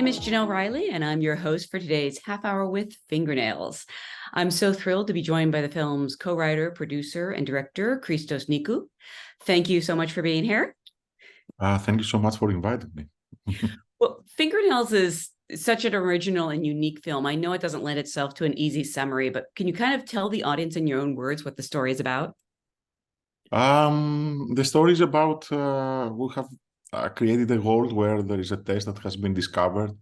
name is Jenelle Riley, and I'm your host for today's Half Hour with Fingernails. I'm so thrilled to be joined by the film's co-writer, producer, and director, Christos Nikou. Thank you so much for being here. Thank you so much for inviting me. Well, Fingernails is such an original and unique film. I know it doesn't lend itself to an easy summary, but can you kind of tell the audience in your own words what the story is about? The story is about we have created a world where there is a test that has been discovered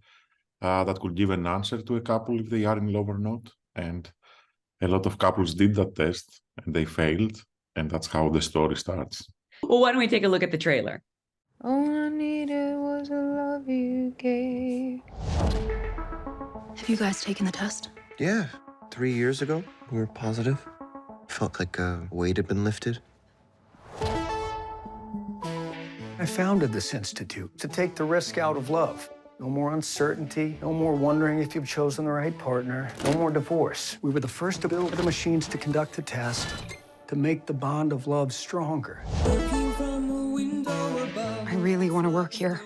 that could give an answer to a couple if they are in love or not. And a lot of couples did that test and they failed. And that's how the story starts. Well, why don't we take a look at the trailer? All I needed was a love you gave. Have you guys taken the test? Yeah, 3 years ago, we were positive. Felt like a weight had been lifted. I founded this institute to take the risk out of love. No more uncertainty, no more wondering if you've chosen the right partner, no more divorce. We were the first to build the machines to conduct the test, to make the bond of love stronger. I really want to work here.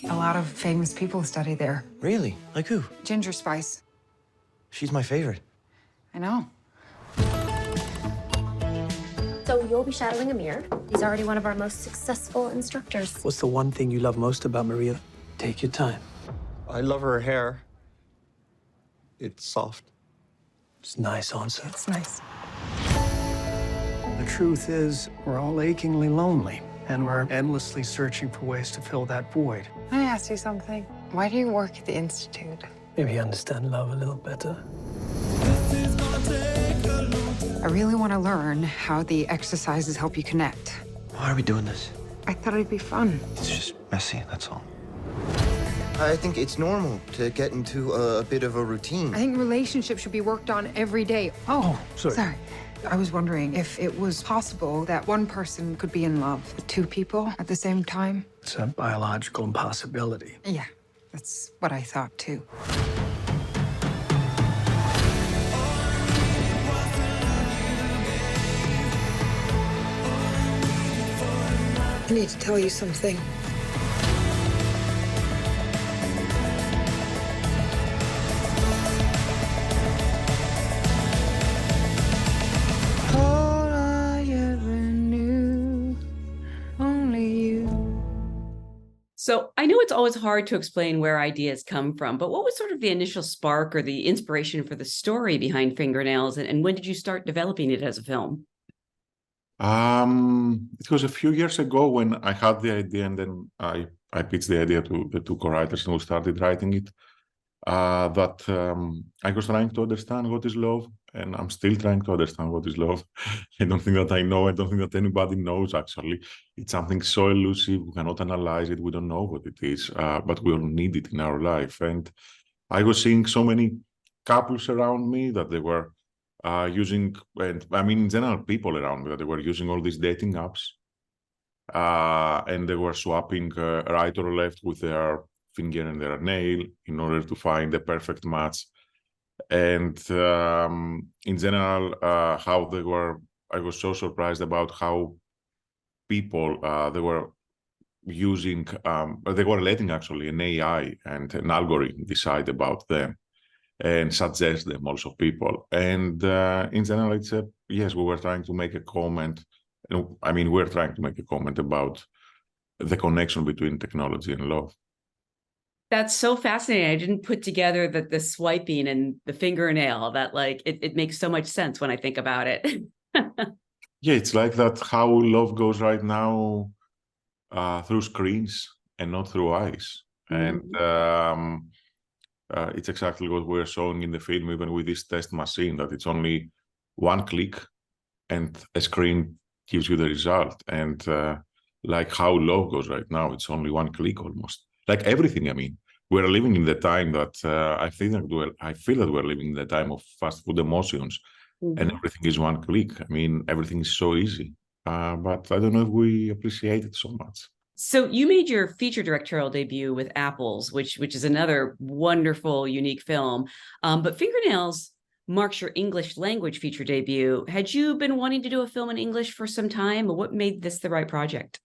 A lot of famous people study there. Really? Like who? Ginger Spice. She's my favorite. I know. So you'll be shadowing Amir. He's already one of our most successful instructors. What's the one thing you love most about Maria? Take your time. I love her hair. It's soft. It's nice answer. It's nice. The truth is, we're all achingly lonely, and we're endlessly searching for ways to fill that void. Can I ask you something? Why do you work at the Institute? Maybe understand love a little better. I really want to learn how the exercises help you connect. Why are we doing this? I thought it'd be fun. It's just messy, that's all. I think it's normal to get into a bit of a routine. I think relationships should be worked on every day. Oh, sorry. I was wondering if it was possible that one person could be in love with two people at the same time. It's a biological impossibility. Yeah, that's what I thought too. I need to tell you something. All I ever knew, only you. So I know it's always hard to explain where ideas come from, but what was sort of the initial spark or the inspiration for the story behind Fingernails, and when did you start developing it as a film? It was a few years ago when I had the idea, and then I pitched the idea to the two co-writers and we started writing it. I was trying to understand what is love, and I'm still trying to understand what is love. I don't think that I know. I don't think that anybody knows, actually. It's something so elusive. We cannot analyze it. We don't know what it is, but we all need it in our life. And I was seeing so many couples around me that they were using, and I mean, in general, people around me, that they were using all these dating apps, and they were swapping right or left with their finger and their nail in order to find the perfect match. And in general, how they were, I was so surprised about how people, they were using, they were letting actually an AI and an algorithm decide about them and suggest them also people. And in general, it's yes, we were trying to make a comment. I mean, we're trying to make a comment about the connection between technology and love. That's so fascinating. I didn't put together that the swiping and the fingernail, that like, it makes so much sense when I think about it. Yeah, it's like that how love goes right now through screens and not through eyes. Mm-hmm. And it's exactly what we're showing in the film, even with this test machine, that it's only one click and a screen gives you the result. And like how love goes right now, it's only one click almost. Like everything, I mean, we're living in the time that I feel that we're living in the time of fast food emotions, mm-hmm. and everything is one click. I mean, everything is so easy, but I don't know if we appreciate it so much. So you made your feature directorial debut with Apples, which is another wonderful, unique film. But Fingernails marks your English language feature debut. Had you been wanting to do a film in English for some time, or what made this the right project?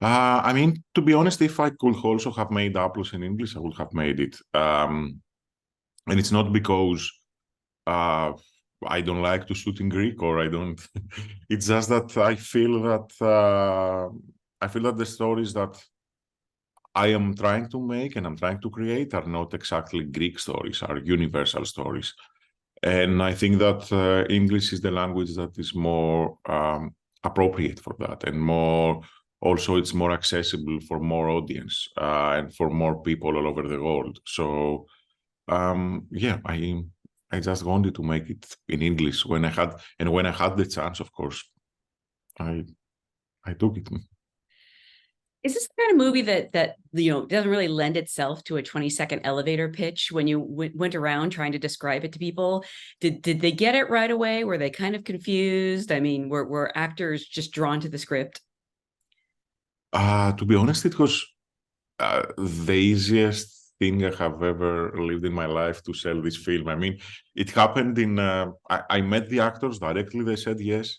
I mean, to be honest, if I could also have made Apples in English, I would have made it. And it's not because I don't like to shoot in Greek, or I don't. It's just that I feel that the stories that I am trying to make and I'm trying to create are not exactly Greek stories, are universal stories. And I think that English is the language that is more appropriate for that, and more also it's more accessible for more audience and for more people all over the world. So yeah, I just wanted to make it in English when I had the chance, of course, I took it. Is this the kind of movie that doesn't really lend itself to a 20-second elevator pitch when you went around trying to describe it to people? Did they get it right away? Were they kind of confused? I mean, were actors just drawn to the script? To be honest, it was the easiest thing I have ever lived in my life to sell this film. I mean, it happened in, I met the actors directly, they said yes.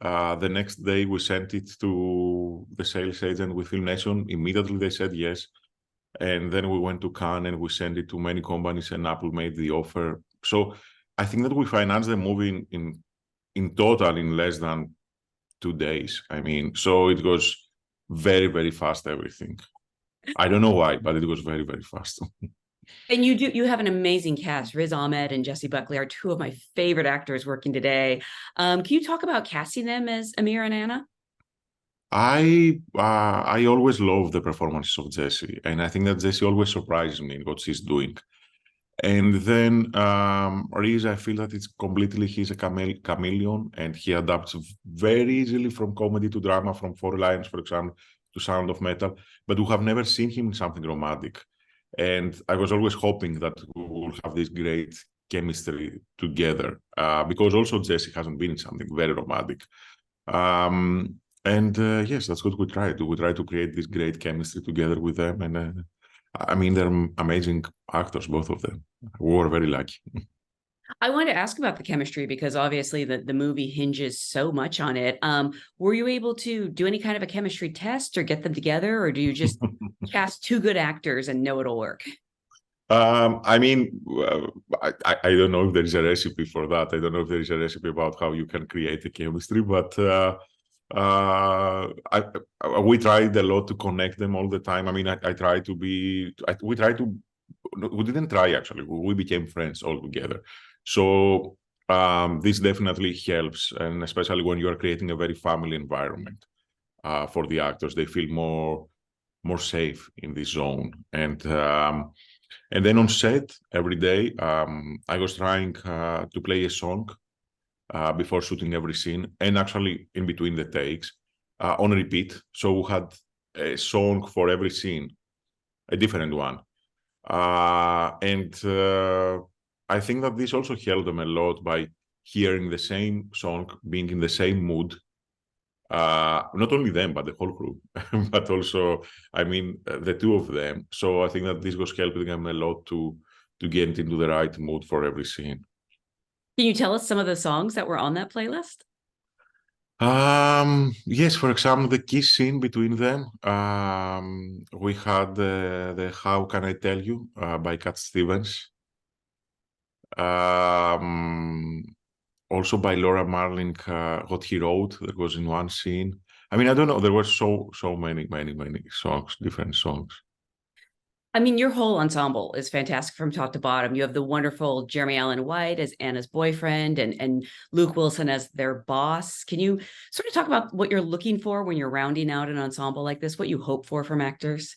The next day we sent it to the sales agent with Film Nation. Immediately they said yes. And then we went to Cannes and we sent it to many companies, and Apple made the offer. So I think that we financed the movie in total in less than 2 days. I mean, so it was very, very fast, everything. I don't know why, but it was very, very fast. And you have an amazing cast. Riz Ahmed and Jessie Buckley are two of my favorite actors working today. Can you talk about casting them as Amir and Anna? I always love the performances of Jessie, and I think that Jessie always surprises me in what she's doing. And then Riz, I feel that he's a chameleon, and he adapts very easily from comedy to drama, from Four Lions, for example, to Sound of Metal. But we have never seen him in something romantic. And I was always hoping that we will have this great chemistry together, because also Jessie hasn't been in something very romantic. And yes, that's what we try to. We try to create this great chemistry together with them. And I mean, they're amazing actors, both of them. We were very lucky. I wanted to ask about the chemistry because obviously the movie hinges so much on it. Were you able to do any kind of a chemistry test or get them together, or do you just cast two good actors and know it'll work? I mean, I don't know if there is a recipe for that. I don't know if there is a recipe about how you can create a chemistry, but we tried a lot to connect them all the time. I mean, we didn't try actually. We became friends all together. So this definitely helps, and especially when you are creating a very family environment for the actors, they feel more safe in this zone. And then on set every day, I was trying to play a song before shooting every scene, and actually in between the takes on repeat. So we had a song for every scene, a different one. And I think that this also helped them a lot by hearing the same song, being in the same mood. Not only them, but the whole crew, but also, I mean, the two of them. So I think that this was helping them a lot to get into the right mood for every scene. Can you tell us some of the songs that were on that playlist? Yes, for example, the kiss scene between them. We had the How Can I Tell You by Cat Stevens. Also by Laura Marling, What He Wrote, that was in one scene. I mean, I don't know, there were so many songs, different songs. I mean, your whole ensemble is fantastic from top to bottom. You have the wonderful Jeremy Allen White as Anna's boyfriend and Luke Wilson as their boss. Can you sort of talk about what you're looking for when you're rounding out an ensemble like this, what you hope for from actors?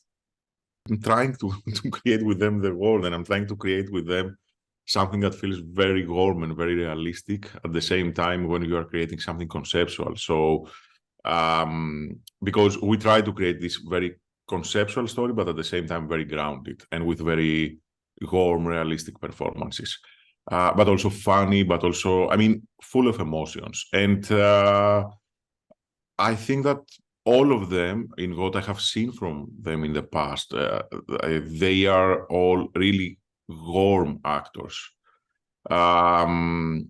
I'm trying to create with them the world, and I'm trying to create with them something that feels very warm and very realistic at the same time when you are creating something conceptual. So, because we try to create this very conceptual story, but at the same time very grounded and with very warm, realistic performances, but also funny, but also, I mean, full of emotions. And I think that all of them, in what I have seen from them in the past, they are all really warm actors. But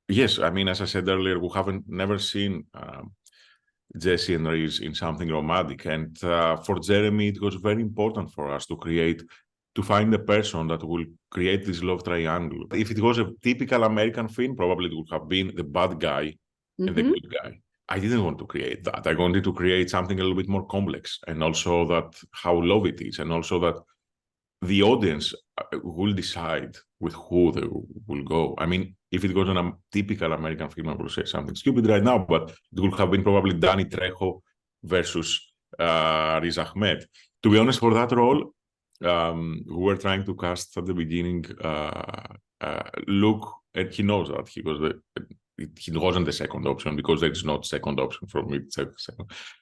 yes, I mean, as I said earlier, we haven't never seen Jesse and Reese in something romantic. And for Jeremy, it was very important for us to find a person that will create this love triangle. If it was a typical American film, probably it would have been the bad guy and the good guy. I didn't want to create that. I wanted to create something a little bit more complex, and also that how love it is, and also that the audience will decide with who they will go. I mean, if it was a typical American film, I would say something stupid right now, but it would have been probably Danny Trejo versus Riz Ahmed. To be honest, for that role, we were trying to cast at the beginning Luke, and he knows that he wasn't the second option, because there is not second option for me,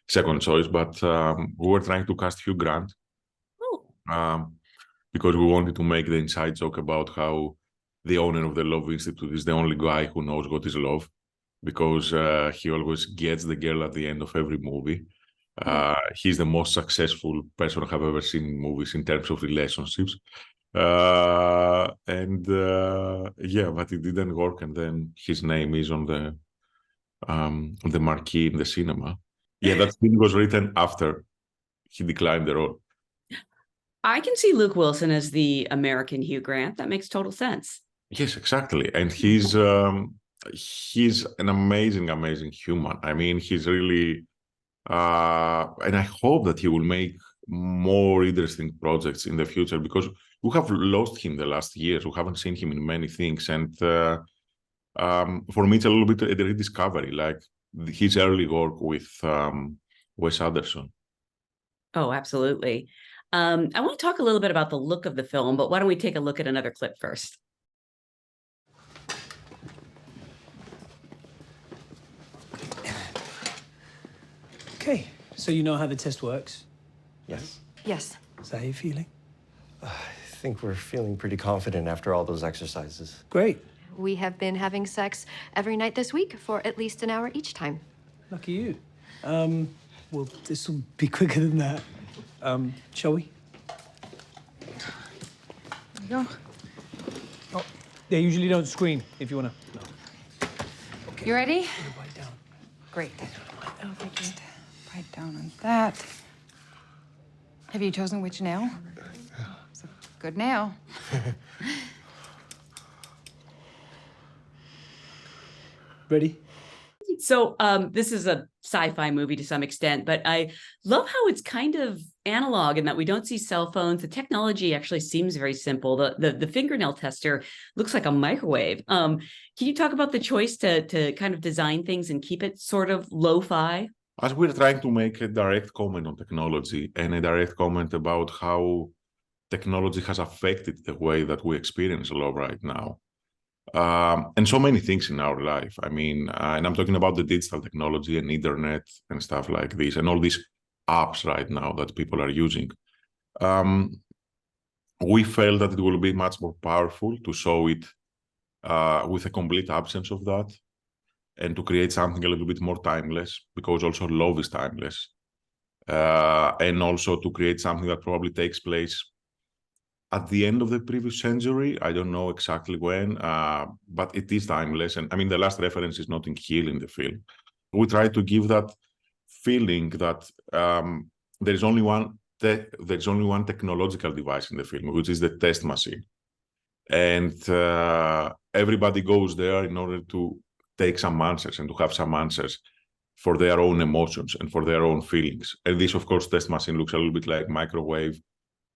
second choice. But we were trying to cast Hugh Grant, because we wanted to make the inside joke about how the owner of the Love Institute is the only guy who knows what is love, because he always gets the girl at the end of every movie. He's the most successful person I have ever seen in movies in terms of relationships. Yeah, but it didn't work, and then his name is on the marquee in the cinema. Yeah, that scene was written after he declined the role. I can see Luke Wilson as the American Hugh Grant. That makes total sense. Yes, exactly. And he's an amazing, amazing human. I mean, he's really, and I hope that he will make more interesting projects in the future, because we have lost him the last years. We haven't seen him in many things. And for me, it's a little bit a rediscovery, like his early work with Wes Anderson. Oh, absolutely. I want to talk a little bit about the look of the film, but why don't we take a look at another clip first? Okay, so you know how the test works? Yes. Yes. Is that how you're feeling? I think we're feeling pretty confident after all those exercises. Great. We have been having sex every night this week for at least an hour each time. Lucky you. Well, this will be quicker than that. Shall we? There you go. Oh, they usually don't screen if you want to. No. Okay. You ready? Write down. Great. Okay, just write down on that. Have you chosen which nail? It's a good nail. Ready? So this is a sci-fi movie to some extent, but I love how it's kind of analog in that we don't see cell phones. The technology actually seems very simple. The fingernail tester looks like a microwave. Can you talk about the choice to kind of design things and keep it sort of lo-fi? As we're trying to make a direct comment on technology and a direct comment about how technology has affected the way that we experience love right now. And so many things in our life. I mean, and I'm talking about the digital technology and internet and stuff like this, and all these apps right now that people are using. We felt that it will be much more powerful to show it with a complete absence of that, and to create something a little bit more timeless, because also love is timeless. And also to create something that probably takes place at the end of the previous century. I don't know exactly when, but it is timeless. And I mean, the last reference is Notting Hill in the film. We try to give that feeling that there's only one technological device in the film, which is the test machine. And everybody goes there in order to take some answers and to have some answers for their own emotions and for their own feelings. And this, of course, test machine looks a little bit like microwave,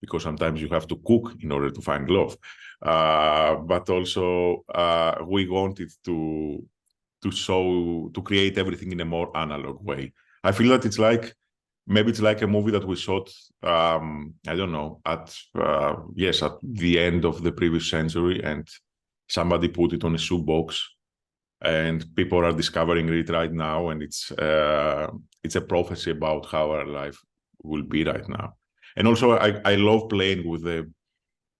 because sometimes you have to cook in order to find love. But also we wanted to create everything in a more analog way. I feel that it's like a movie that we shot, I don't know, at the end of the previous century, and somebody put it on a shoebox, and people are discovering it right now, and it's a prophecy about how our life will be right now. And also, I love playing with the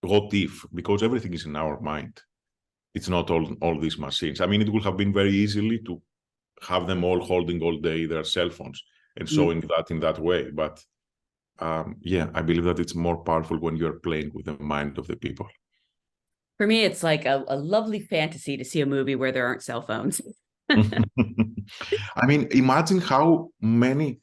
what if, because everything is in our mind. It's not all these machines. I mean, it would have been very easily to have them all holding all day their cell phones and showing that in that way. But I believe that it's more powerful when you're playing with the mind of the people. For me, it's like a lovely fantasy to see a movie where there aren't cell phones. I mean, imagine how many.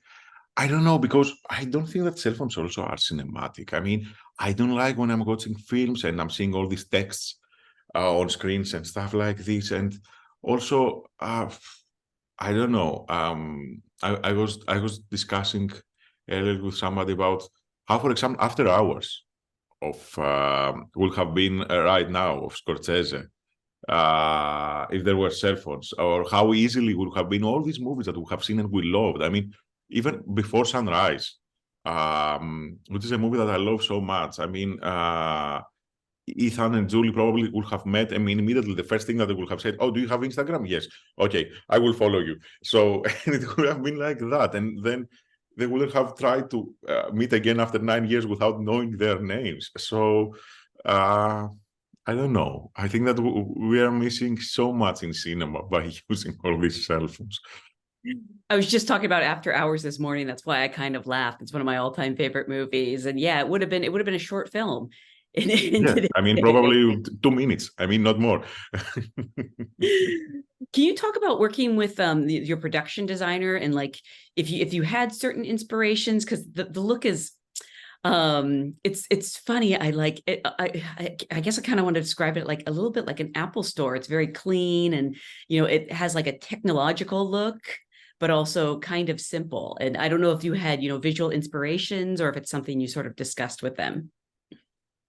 I don't know, because I don't think that cell phones also are cinematic. I mean, I don't like when I'm watching films and I'm seeing all these texts on screens and stuff like this. And also, I don't know. I was discussing earlier with somebody about how, for example, After Hours of will have been right now of Scorsese, if there were cell phones, or how easily would have been all these movies that we have seen and we loved. I mean, even Before Sunrise, which is a movie that I love so much. I mean, Ethan and Julie probably would have met. I mean, immediately the first thing that they would have said, "Oh, do you have Instagram?" Yes. Okay, I will follow you. So and it would have been like that, and then they wouldn't have tried to meet again after 9 years without knowing their names. So I don't know. I think that we are missing so much in cinema by using all these cell phones. I was just talking about After Hours this morning. That's why I kind of laughed. It's one of my all-time favorite movies. And yeah, it would have been a short film. Yeah, I mean, probably 2 minutes. I mean, not more. Can you talk about working with your production designer, and like if you had certain inspirations? Because the look is it's funny. I like it. I guess I kind of want to describe it like a little bit like an Apple store. It's very clean, and it has like a technological look, but also kind of simple. And I don't know if you had visual inspirations, or if it's something you sort of discussed with them.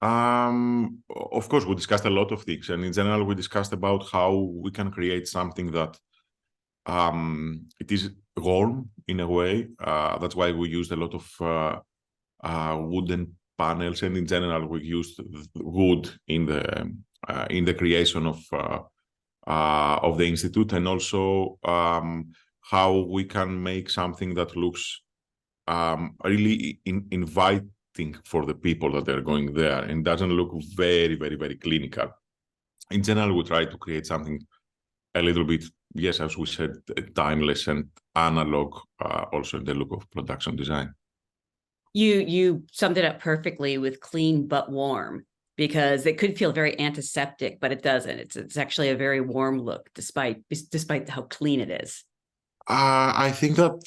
Of course, we discussed a lot of things, and in general, we discussed about how we can create something that it is warm in a way. That's why we used a lot of wooden panels, and in general, we used wood in the creation of the institute, and also how we can make something that looks really inviting for the people that are going there, and doesn't look very, very, very clinical. In general, we try to create something a little bit, yes, as we said, timeless and analog, also in the look of production design. You summed it up perfectly with clean but warm, because it could feel very antiseptic, but it doesn't. It's actually a very warm look, despite how clean it is. I think that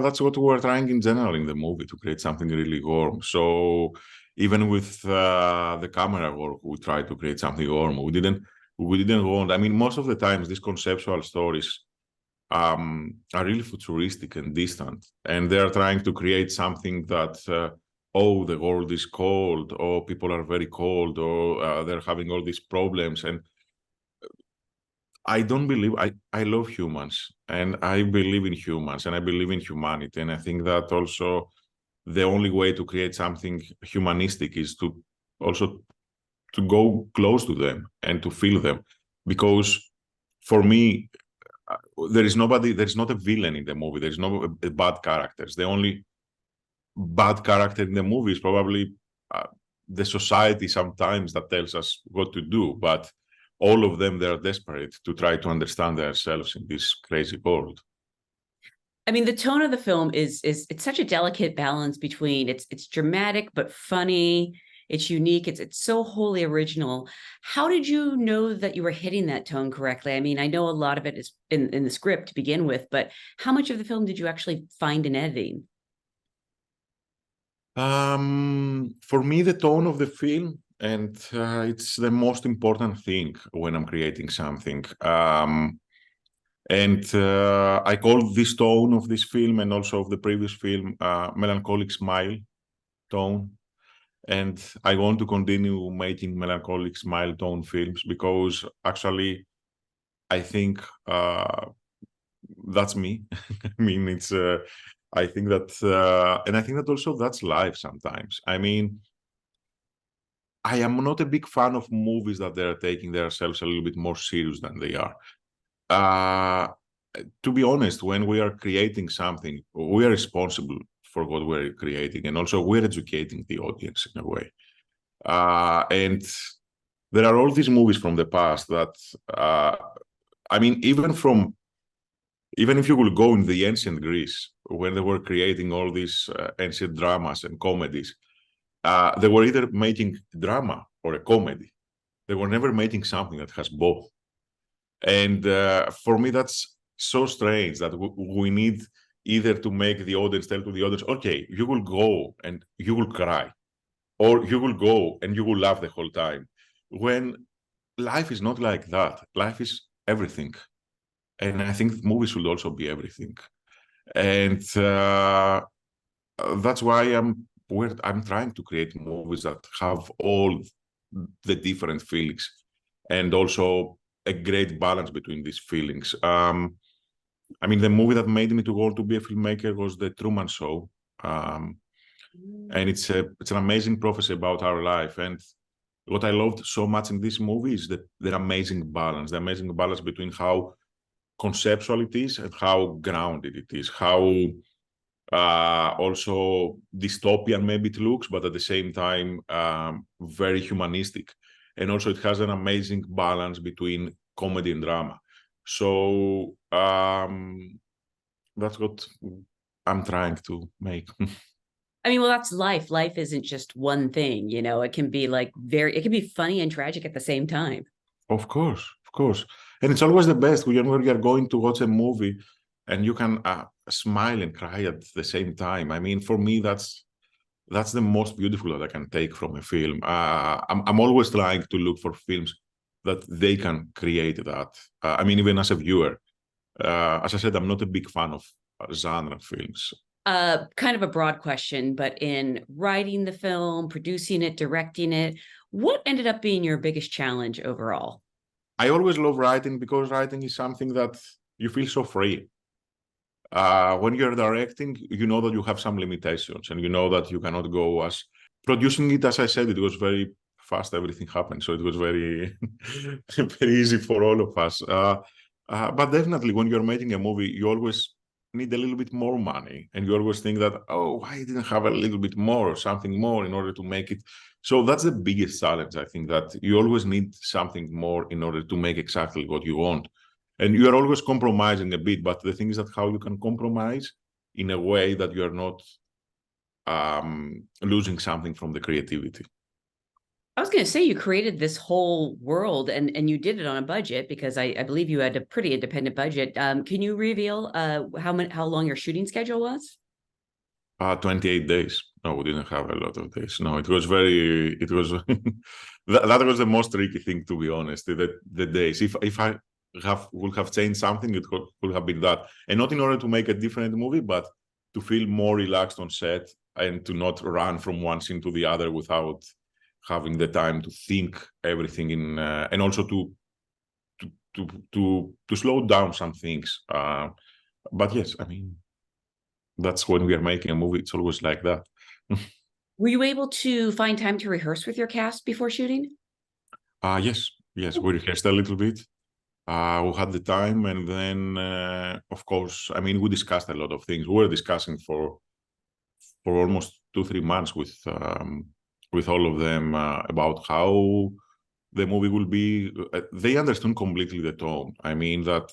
that's what we're trying in general in the movie, to create something really warm. So even with the camera work, we try to create something warm. We didn't want. I mean, most of the times these conceptual stories are really futuristic and distant, and they are trying to create something that oh, the world is cold, or people are very cold, or they're having all these problems. And I don't believe, I love humans, and I believe in humans, and I believe in humanity. And I think that also the only way to create something humanistic is to also to go close to them and to feel them. Because for me, there is not a villain in the movie. There's no bad characters. The only bad character in the movie is probably the society sometimes that tells us what to do. But all of them, they're desperate to try to understand themselves in this crazy world. I mean, the tone of the film is it's such a delicate balance between it's dramatic but funny, it's unique, it's so wholly original. How did you know that you were hitting that tone correctly? I mean, I know a lot of it is in the script to begin with, but how much of the film did you actually find in editing? For me, the tone of the film, and it's the most important thing when I'm creating something. And I call this tone of this film, and also of the previous film, melancholic smile tone. And I want to continue making melancholic smile tone films, because actually I think that's me. I mean, it's I think that and I think that also that's life sometimes. I mean, I am not a big fan of movies that they're taking themselves a little bit more serious than they are. To be honest, when we are creating something, we are responsible for what we're creating, and also we're educating the audience in a way. And there are all these movies from the past that, I mean, even if you will go in the ancient Greece, when they were creating all these ancient dramas and comedies, they were either making drama or a comedy. They were never making something that has both. And for me, that's so strange that we need either to make the audience tell to the audience, okay, you will go and you will cry, or you will go and you will laugh the whole time. When life is not like that. Life is everything. And I think movies should also be everything. And that's why I'm trying to create movies that have all the different feelings and also a great balance between these feelings. I mean, the movie that made me to want to be a filmmaker was The Truman Show. And it's an amazing prophecy about our life. And what I loved so much in this movie is the amazing balance between how conceptual it is and how grounded it is, how also dystopian maybe it looks, but at the same time, very humanistic. And also it has an amazing balance between comedy and drama. So that's what I'm trying to make. I mean, well, that's life. Life isn't just one thing, you know, it can be like it can be funny and tragic at the same time. Of course. And it's always the best when you're going to watch a movie and you can smile and cry at the same time. I mean, for me, that's the most beautiful that I can take from a film. I'm always trying to look for films that they can create that. I mean, even as a viewer, as I said, I'm not a big fan of genre films. Kind of a broad question, but in writing the film, producing it, directing it, what ended up being your biggest challenge overall? I always love writing because writing is something that you feel so free. When you're directing, you know that you have some limitations and you know that you cannot go as producing it. As I said, it was very fast. Everything happened. So it was very, very easy for all of us. But definitely when you're making a movie, you always need a little bit more money. And you always think that, oh, why didn't I have a little bit more or something more in order to make it? So that's the biggest challenge. I think that you always need something more in order to make exactly what you want. And you are always compromising a bit, but the thing is that how you can compromise in a way that you are not losing something from the creativity. I was going to say you created this whole world and you did it on a budget because I believe you had a pretty independent budget. Can you reveal how long your shooting schedule was? 28 days. No, we didn't have a lot of days. No, it was that was the most tricky thing, to be honest, the days. If I would have changed something, it could have been that. And not in order to make a different movie, but to feel more relaxed on set and to not run from one scene to the other without having the time to think everything in, and also to slow down some things. But yes, I mean, that's when we are making a movie. It's always like that. Were you able to find time to rehearse with your cast before shooting? Yes, we rehearsed a little bit. We had the time, and then, of course, I mean, we discussed a lot of things. We were discussing for almost 2-3 months with all of them about how the movie will be. They understood completely the tone. I mean that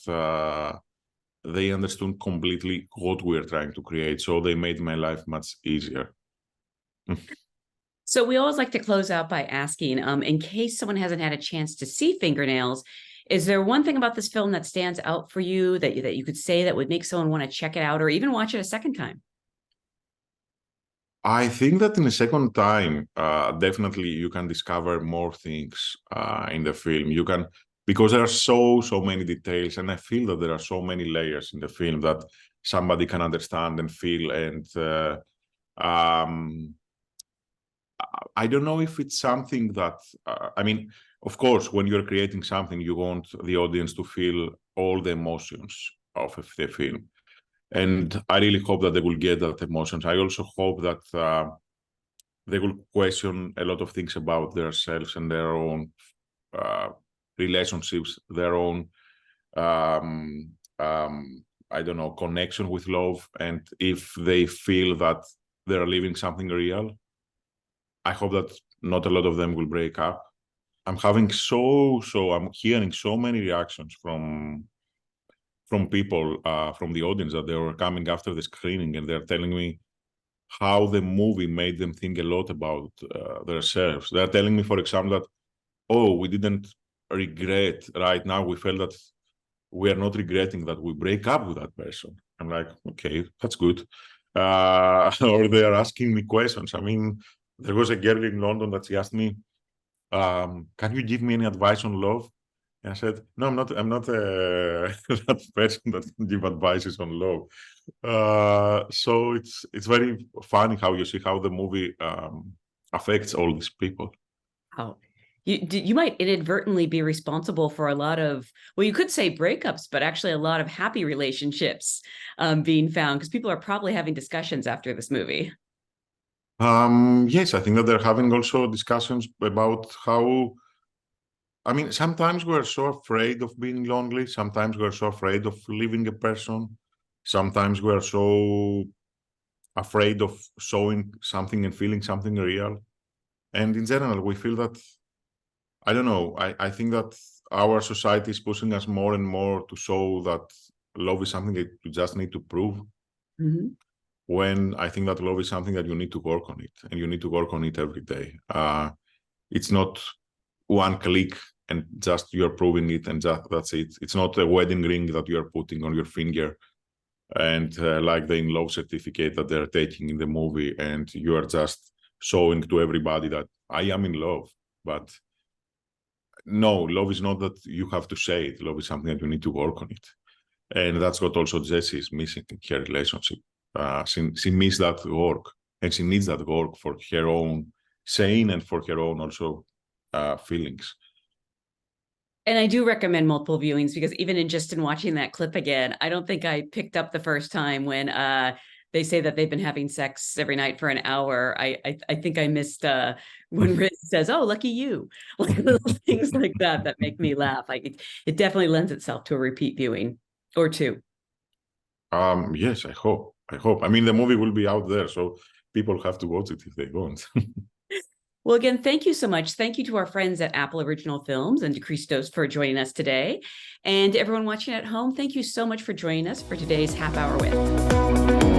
they understood completely what we're trying to create, so they made my life much easier. So we always like to close out by asking, in case someone hasn't had a chance to see Fingernails, is there one thing about this film that stands out for you that you could say that would make someone want to check it out or even watch it a second time? I think that in a second time, definitely you can discover more things in the film. You can, because there are so many details, and I feel that there are so many layers in the film that somebody can understand and feel. And I don't know if it's something that, I mean, of course, when you're creating something, you want the audience to feel all the emotions of the film. And I really hope that they will get that emotions. I also hope that they will question a lot of things about themselves and their own relationships, their own, I don't know, connection with love. And if they feel that they're living something real, I hope that not a lot of them will break up. I'm having I'm hearing so many reactions from people, from the audience, that they were coming after the screening and they're telling me how the movie made them think a lot about themselves. They're telling me, for example, that, oh, we didn't regret right now. We felt that we are not regretting that we break up with that person. I'm like, okay, that's good. Or they are asking me questions. I mean, there was a girl in London that she asked me, can you give me any advice on love? And I said, no, I'm not that person that can give advices on love. So it's very funny how you see how the movie affects all these people. Oh, you might inadvertently be responsible for a lot of, well, you could say breakups, but actually a lot of happy relationships being found, because people are probably having discussions after this movie. Yes, I think that they're having also discussions about how, I mean, sometimes we're so afraid of being lonely. Sometimes we're so afraid of leaving a person. Sometimes we're so afraid of showing something and feeling something real. And in general, we feel that, I don't know, I think that our society is pushing us more and more to show that love is something that you just need to prove. Mm-hmm. When I think that love is something that you need to work on it, and you need to work on it every day. It's not one click and just you're proving it and just that's it. It's not a wedding ring that you're putting on your finger and like the in-love certificate that they're taking in the movie, and you are just showing to everybody that I am in love. But no, love is not that you have to say it. Love is something that you need to work on it. And that's what also Jessie is missing in her relationship. She missed that work, and she needs that work for her own saying and for her own also feelings. And I do recommend multiple viewings, because even in watching that clip again, I don't think I picked up the first time when they say that they've been having sex every night for an hour. I think I missed when Riz says, "Oh, lucky you," like little things like that make me laugh. It definitely lends itself to a repeat viewing or two. Yes, I hope. I mean, the movie will be out there, so people have to watch it if they want. Well, again, thank you so much. Thank you to our friends at Apple Original Films and to Christos for joining us today. And to everyone watching at home, thank you so much for joining us for today's Half Hour With.